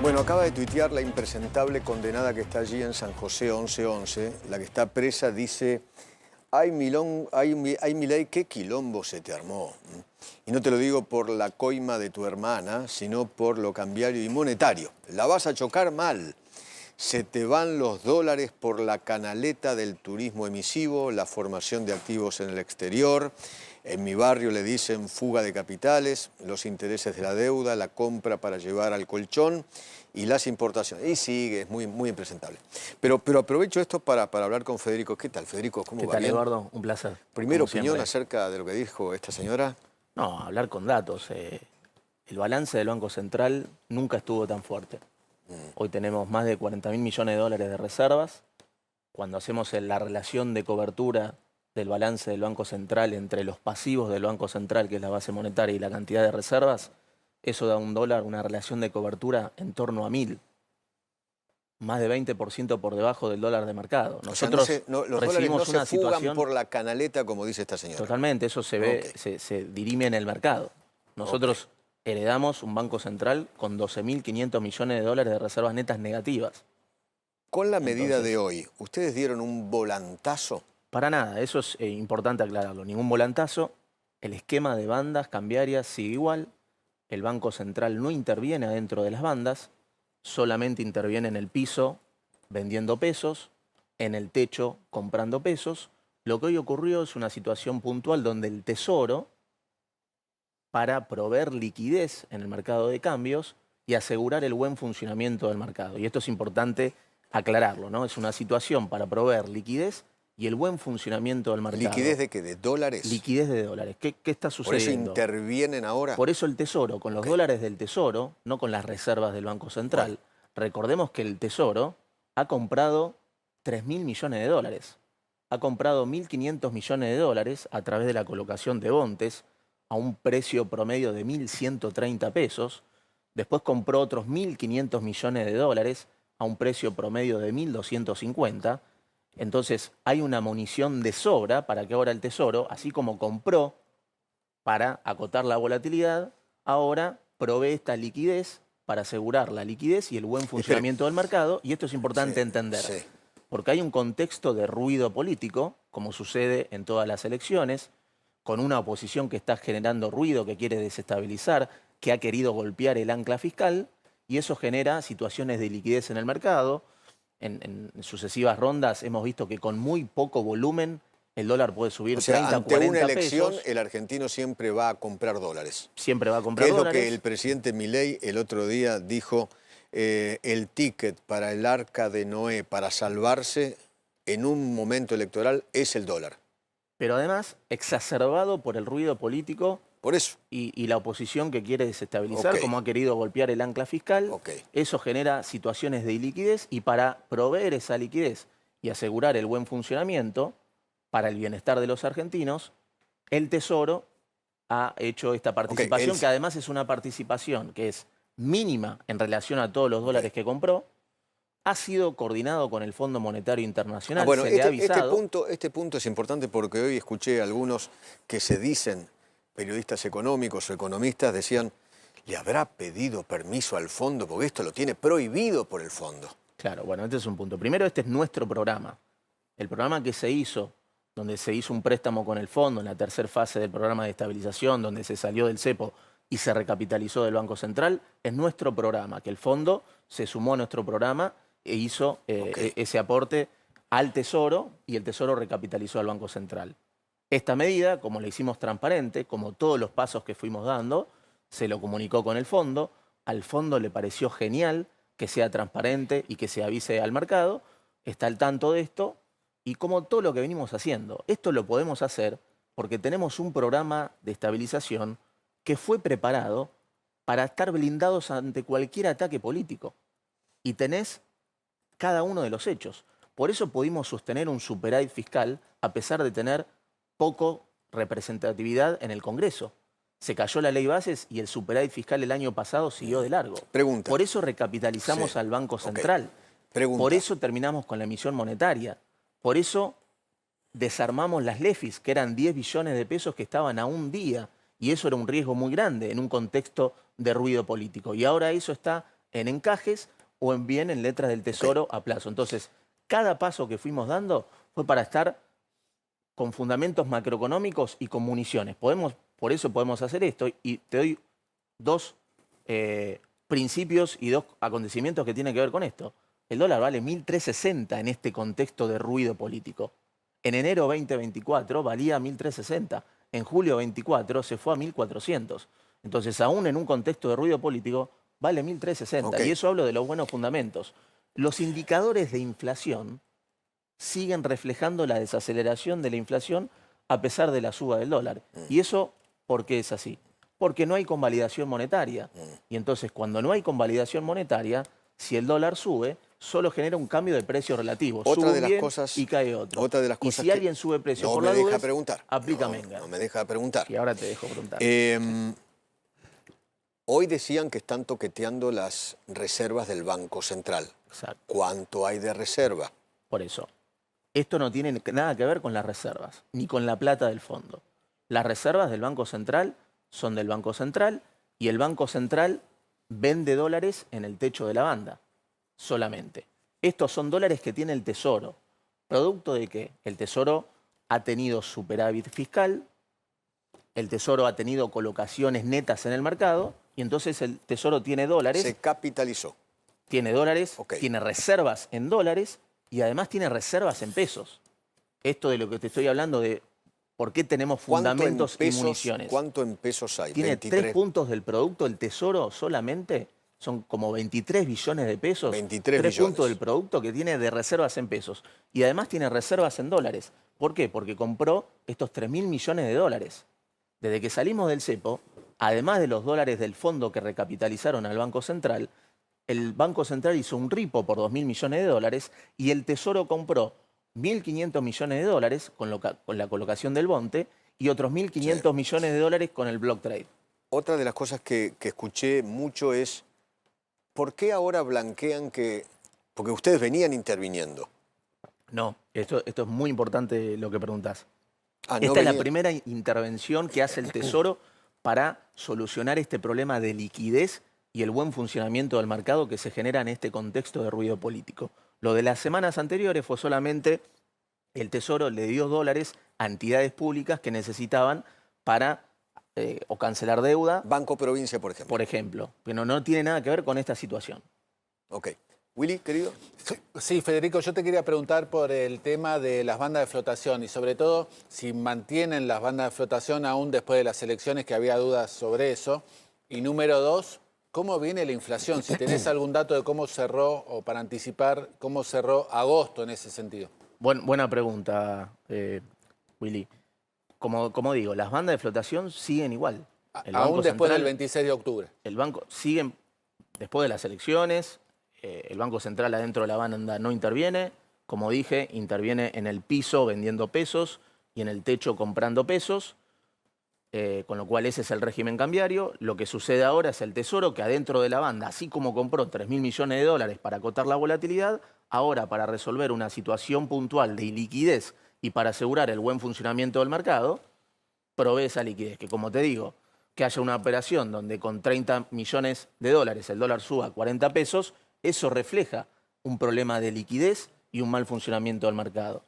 Bueno, acaba de tuitear la impresentable condenada que está allí en San José 1111. La que está presa dice: ay, Milei, qué quilombo se te armó. Y no te lo digo por la coima de tu hermana, sino por lo cambiario y monetario. La vas a chocar mal. Se te van los dólares por la canaleta del turismo emisivo, la formación de activos en el exterior. En mi barrio le dicen fuga de capitales, los intereses de la deuda, la compra para llevar al colchón y las importaciones. Y sigue, es muy impresentable. Pero aprovecho esto para hablar con Federico. ¿Qué tal, Federico? ¿Cómo va? ¿Qué tal, ¿Bien? Eduardo? Un placer. Primero, como opinión siempre. acerca de lo que dijo esta señora. No, hablar con datos. El balance del Banco Central nunca estuvo tan fuerte. Hoy tenemos más de 40.000 millones de dólares de reservas. Cuando hacemos la relación de cobertura del balance del Banco Central entre los pasivos del Banco Central, que es la base monetaria, y la cantidad de reservas, eso da un dólar, una relación de cobertura en torno a 1.000. Más de 20% por debajo del dólar de mercado. Nosotros los dólares recibimos no una se fugan situación por la canaleta, como dice esta señora. Totalmente, eso se ve, se dirime en el mercado. Nosotros heredamos un Banco Central con 12.500 millones de dólares de reservas netas negativas. Con la medida de hoy, ¿ustedes dieron un volantazo? Para nada, eso es importante aclararlo. Ningún volantazo. El esquema de bandas cambiarias sigue igual. El Banco Central no interviene adentro de las bandas, solamente interviene en el piso vendiendo pesos, en el techo comprando pesos. Lo que hoy ocurrió es una situación puntual donde el Tesoro, para proveer liquidez en el mercado de cambios y asegurar el buen funcionamiento del mercado. Y esto es importante aclararlo, ¿no? Es una situación para proveer liquidez y el buen funcionamiento del mercado. ¿Liquidez de qué? ¿De dólares? Liquidez de dólares. ¿Qué está sucediendo? ¿Por eso intervienen ahora? Por eso el Tesoro, con los dólares del Tesoro, no con las reservas del Banco Central. Recordemos que el Tesoro ha comprado 3.000 millones de dólares. Ha comprado 1.500 millones de dólares a través de la colocación de bontes a un precio promedio de 1.130 pesos. Después compró otros 1.500 millones de dólares a un precio promedio de 1.250. Entonces hay una munición de sobra para que ahora el Tesoro, así como compró para acotar la volatilidad, ahora provee esta liquidez para asegurar la liquidez y el buen funcionamiento del mercado. Y esto es importante entender, porque hay un contexto de ruido político, como sucede en todas las elecciones, con una oposición que está generando ruido, que quiere desestabilizar, que ha querido golpear el ancla fiscal, y eso genera situaciones de liquidez en el mercado. En sucesivas rondas hemos visto que con muy poco volumen el dólar puede subir 30, ante 40 una elección, pesos. el argentino siempre va a comprar dólares. Siempre va a comprar dólares. ¿Qué es lo que el presidente Milei el otro día dijo? El ticket para el arca de Noé para salvarse en un momento electoral es el dólar. Pero además exacerbado por el ruido político. Por eso. Y la oposición que quiere desestabilizar, como ha querido golpear el ancla fiscal. Eso genera situaciones de iliquidez, y para proveer esa liquidez y asegurar el buen funcionamiento para el bienestar de los argentinos, el Tesoro ha hecho esta participación, que además es una participación que es mínima en relación a todos los dólares que compró. Ha sido coordinado con el Fondo Monetario Internacional. Bueno, se le ha avisado. este punto es importante porque hoy escuché a algunos que se dicen periodistas económicos o economistas, decían: ¿le habrá pedido permiso al fondo? Porque esto lo tiene prohibido por el fondo. Claro, bueno, este es un punto. Primero, este es nuestro programa. El programa que se hizo, donde se hizo un préstamo con el fondo en la tercera fase del programa de estabilización, donde se salió del cepo y se recapitalizó del Banco Central, es nuestro programa, que el fondo se sumó a nuestro programa e hizo ese aporte al Tesoro, y el Tesoro recapitalizó al Banco Central. Esta medida, como la hicimos transparente, como todos los pasos que fuimos dando, se lo comunicó con el fondo. Al fondo le pareció genial que sea transparente y que se avise al mercado. Está al tanto de esto, y como todo lo que venimos haciendo, esto lo podemos hacer porque tenemos un programa de estabilización que fue preparado para estar blindados ante cualquier ataque político. Y tenés cada uno de los hechos. Por eso pudimos sostener un superávit fiscal a pesar de tener poco representatividad en el Congreso. Se cayó la ley bases y el superávit fiscal el año pasado siguió de largo. Por eso recapitalizamos al Banco Central. Por eso terminamos con la emisión monetaria. Por eso desarmamos las LEFIs, que eran 10 billones de pesos que estaban a un día. Y eso era un riesgo muy grande en un contexto de ruido político. Y ahora eso está en encajes o bien en letras del Tesoro a plazo. Entonces, cada paso que fuimos dando fue para estar con fundamentos macroeconómicos y con municiones. Por eso podemos hacer esto y te doy dos principios y dos acontecimientos que tienen que ver con esto. El dólar vale 1.360 en este contexto de ruido político. En enero 2024 valía 1.360. En julio 24 se fue a 1.400. Entonces, aún en un contexto de ruido político, vale 1.360. Y eso hablo de los buenos fundamentos. Los indicadores de inflación siguen reflejando la desaceleración de la inflación a pesar de la suba del dólar. ¿Y eso por qué es así? Porque no hay convalidación monetaria. Y entonces, cuando no hay convalidación monetaria, si el dólar sube, solo genera un cambio de precio relativo. Otra de Sube las cosas, y cae otro. Otra de las cosas y si alguien sube precio por la duda, aplica Menger. No me deja preguntar. Y ahora te dejo preguntar. Hoy decían que están toqueteando las reservas del Banco Central. Exacto. ¿Cuánto hay de reserva? Por eso, esto no tiene nada que ver con las reservas, ni con la plata del fondo. Las reservas del Banco Central son del Banco Central y el Banco Central vende dólares en el techo de la banda, solamente. Estos son dólares que tiene el Tesoro. ¿Producto de qué? El Tesoro ha tenido superávit fiscal, el Tesoro ha tenido colocaciones netas en el mercado y entonces el Tesoro tiene dólares. Se capitalizó. Tiene dólares, tiene reservas en dólares y además tiene reservas en pesos. Esto de lo que te estoy hablando de por qué tenemos fundamentos y municiones. ¿Cuánto en pesos hay? Tiene 3 puntos del producto, el Tesoro solamente son como 23 billones de pesos. 23 3 billones. puntos del producto que tiene de reservas en pesos. Y además tiene reservas en dólares. ¿Por qué? Porque compró estos 3.000 millones de dólares. Desde que salimos del cepo, además de los dólares del fondo que recapitalizaron al Banco Central, el Banco Central hizo un ripo por 2.000 millones de dólares y el Tesoro compró 1.500 millones de dólares con la colocación del Bonte y otros 1.500 millones de dólares con el block trade. Otra de las cosas que escuché mucho es, ¿por qué ahora blanquean que...? Porque ustedes venían interviniendo. No, esto es muy importante lo que preguntás. No Esta es la primera intervención que hace el Tesoro para solucionar este problema de liquidez y el buen funcionamiento del mercado que se genera en este contexto de ruido político. Lo de las semanas anteriores fue solamente el Tesoro le dio dólares a entidades públicas que necesitaban para o cancelar deuda. Banco Provincia, por ejemplo. Por ejemplo, pero no tiene nada que ver con esta situación. Ok. Willy, querido. Sí, Federico, yo te quería preguntar por el tema de las bandas de flotación y sobre todo si mantienen las bandas de flotación aún después de las elecciones, que había dudas sobre eso. Y número 2, ¿cómo viene la inflación? Si tenés algún dato de cómo cerró o para anticipar cómo cerró agosto en ese sentido. Buena pregunta, Willy. Como digo, las bandas de flotación siguen igual. Aún después del 26 de octubre. El banco sigue después de las elecciones. El Banco Central adentro de la banda no interviene. Como dije, interviene en el piso vendiendo pesos y en el techo comprando pesos, con lo cual ese es el régimen cambiario. Lo que sucede ahora es el Tesoro, que adentro de la banda, así como compró 3.000 millones de dólares para acotar la volatilidad, ahora para resolver una situación puntual de iliquidez y para asegurar el buen funcionamiento del mercado, provee esa liquidez, que como te digo, que haya una operación donde con 30 millones de dólares el dólar suba a 40 pesos, eso refleja un problema de liquidez y un mal funcionamiento del mercado.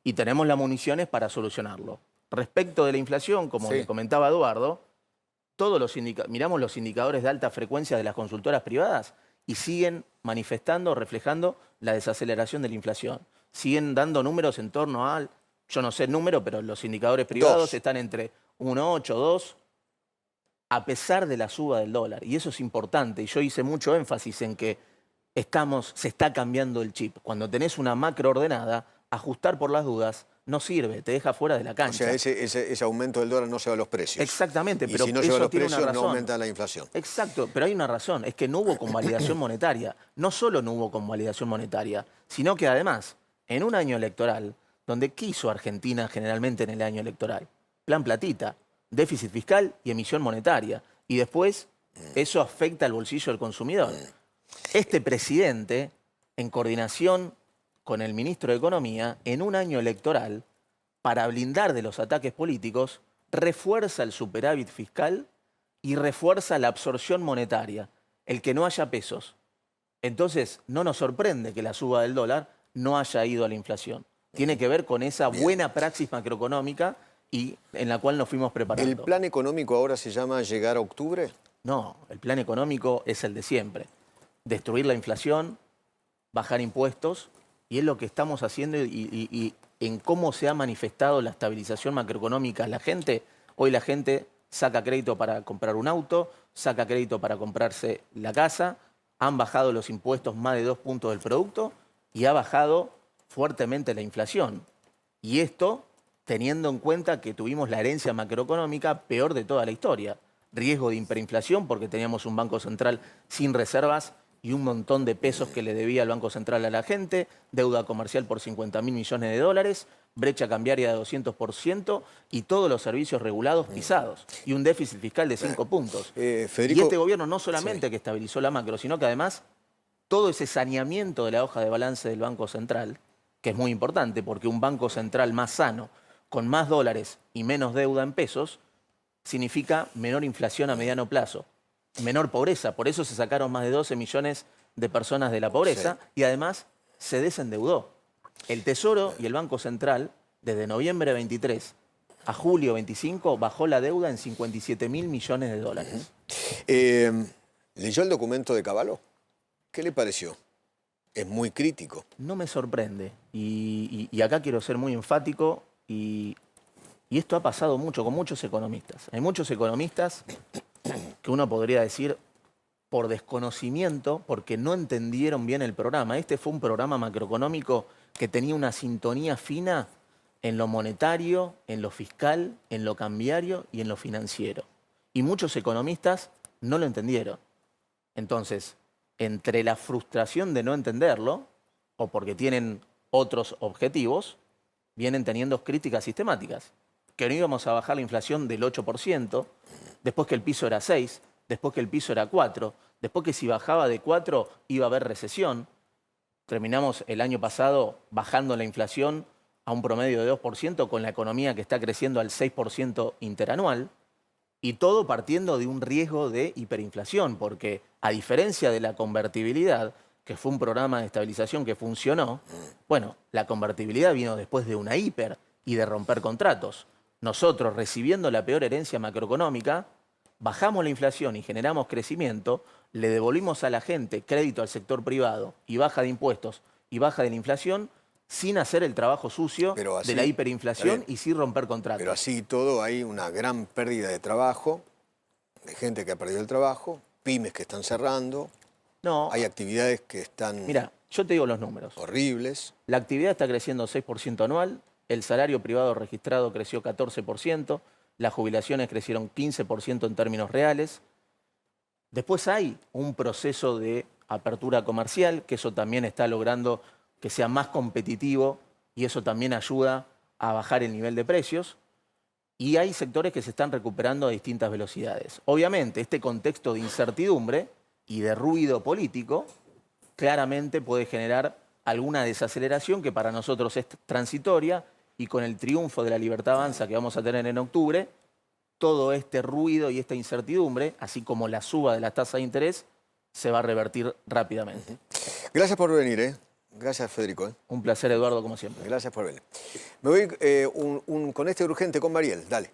Y tenemos las municiones para solucionarlo. Respecto de la inflación, como le comentaba Eduardo, miramos los indicadores de alta frecuencia de las consultoras privadas y siguen manifestando, reflejando la desaceleración de la inflación. Siguen dando números en torno al, yo no sé el número, pero los indicadores privados están entre 1,8, 2, a pesar de la suba del dólar. Y eso es importante. Y yo hice mucho énfasis en que se está cambiando el chip. Cuando tenés una macro ordenada, ajustar por las dudas no sirve, te deja fuera de la cancha. O sea, ese aumento del dólar no lleva a los precios. Exactamente, pero si no lleva a los precios, no aumenta la inflación. Exacto, pero hay una razón, es que no hubo convalidación monetaria. No solo no hubo convalidación monetaria, sino que además, en un año electoral, donde ¿qué hizo Argentina generalmente en el año electoral? Plan platita, déficit fiscal y emisión monetaria. Y después, eso afecta al bolsillo del consumidor. Este presidente, en coordinación con el ministro de Economía, en un año electoral, para blindar de los ataques políticos, refuerza el superávit fiscal y refuerza la absorción monetaria, el que no haya pesos. Entonces, no nos sorprende que la suba del dólar no haya ido a la inflación. Tiene que ver con esa buena praxis macroeconómica y en la cual nos fuimos preparando. ¿El plan económico ahora se llama llegar a octubre? No, el plan económico es el de siempre. Destruir la inflación, bajar impuestos, y es lo que estamos haciendo y en cómo se ha manifestado la estabilización macroeconómica. Hoy la gente saca crédito para comprar un auto, saca crédito para comprarse la casa, han bajado los impuestos más de 2 puntos del producto y ha bajado fuertemente la inflación. Y esto teniendo en cuenta que tuvimos la herencia macroeconómica peor de toda la historia. Riesgo de hiperinflación porque teníamos un Banco Central sin reservas y un montón de pesos que le debía el Banco Central a la gente, deuda comercial por 50.000 millones de dólares, brecha cambiaria de 200% y todos los servicios regulados pisados y un déficit fiscal de 5 puntos. Federico, y este gobierno no solamente que estabilizó la macro, sino que además todo ese saneamiento de la hoja de balance del Banco Central, que es muy importante porque un Banco Central más sano, con más dólares y menos deuda en pesos, significa menor inflación a mediano plazo, menor pobreza. Por eso se sacaron más de 12 millones de personas de la pobreza y además se desendeudó. El Tesoro y el Banco Central, desde noviembre 23 a julio 25, bajó la deuda en 57.000 millones de dólares. ¿Leyó el documento de Cavallo? ¿Qué le pareció? Es muy crítico. No me sorprende. Y acá quiero ser muy enfático y esto ha pasado mucho con muchos economistas. Hay muchos economistas que uno podría decir por desconocimiento, porque no entendieron bien el programa. Este fue un programa macroeconómico que tenía una sintonía fina en lo monetario, en lo fiscal, en lo cambiario y en lo financiero. Y muchos economistas no lo entendieron. Entonces, entre la frustración de no entenderlo, o porque tienen otros objetivos, vienen teniendo críticas sistemáticas. Que no íbamos a bajar la inflación del 8%, después que el piso era 6%, después que el piso era 4%, después que si bajaba de 4% iba a haber recesión. Terminamos el año pasado bajando la inflación a un promedio de 2% con la economía que está creciendo al 6% interanual. Y todo partiendo de un riesgo de hiperinflación, porque a diferencia de la convertibilidad, que fue un programa de estabilización que funcionó, bueno, la convertibilidad vino después de una hiper y de romper contratos. Nosotros, recibiendo la peor herencia macroeconómica, bajamos la inflación y generamos crecimiento, le devolvimos a la gente crédito al sector privado y baja de impuestos y baja de la inflación, sin hacer el trabajo sucio de la hiperinflación y sin romper contratos. Pero así todo hay una gran pérdida de trabajo, de gente que ha perdido el trabajo, pymes que están cerrando, hay actividades que están... Mira, yo te digo los números. Horribles. La actividad está creciendo 6% anual, el salario privado registrado creció 14%, las jubilaciones crecieron 15% en términos reales. Después hay un proceso de apertura comercial, que eso también está logrando que sea más competitivo y eso también ayuda a bajar el nivel de precios. Y hay sectores que se están recuperando a distintas velocidades. Obviamente, este contexto de incertidumbre y de ruido político claramente puede generar alguna desaceleración que para nosotros es transitoria y con el triunfo de la Libertad Avanza que vamos a tener en octubre, todo este ruido y esta incertidumbre, así como la suba de las tasas de interés, se va a revertir rápidamente. Gracias por venir, ¿eh? Gracias, Federico. Un placer, Eduardo, como siempre. Gracias por venir. Me voy con este urgente con Mariel. Dale.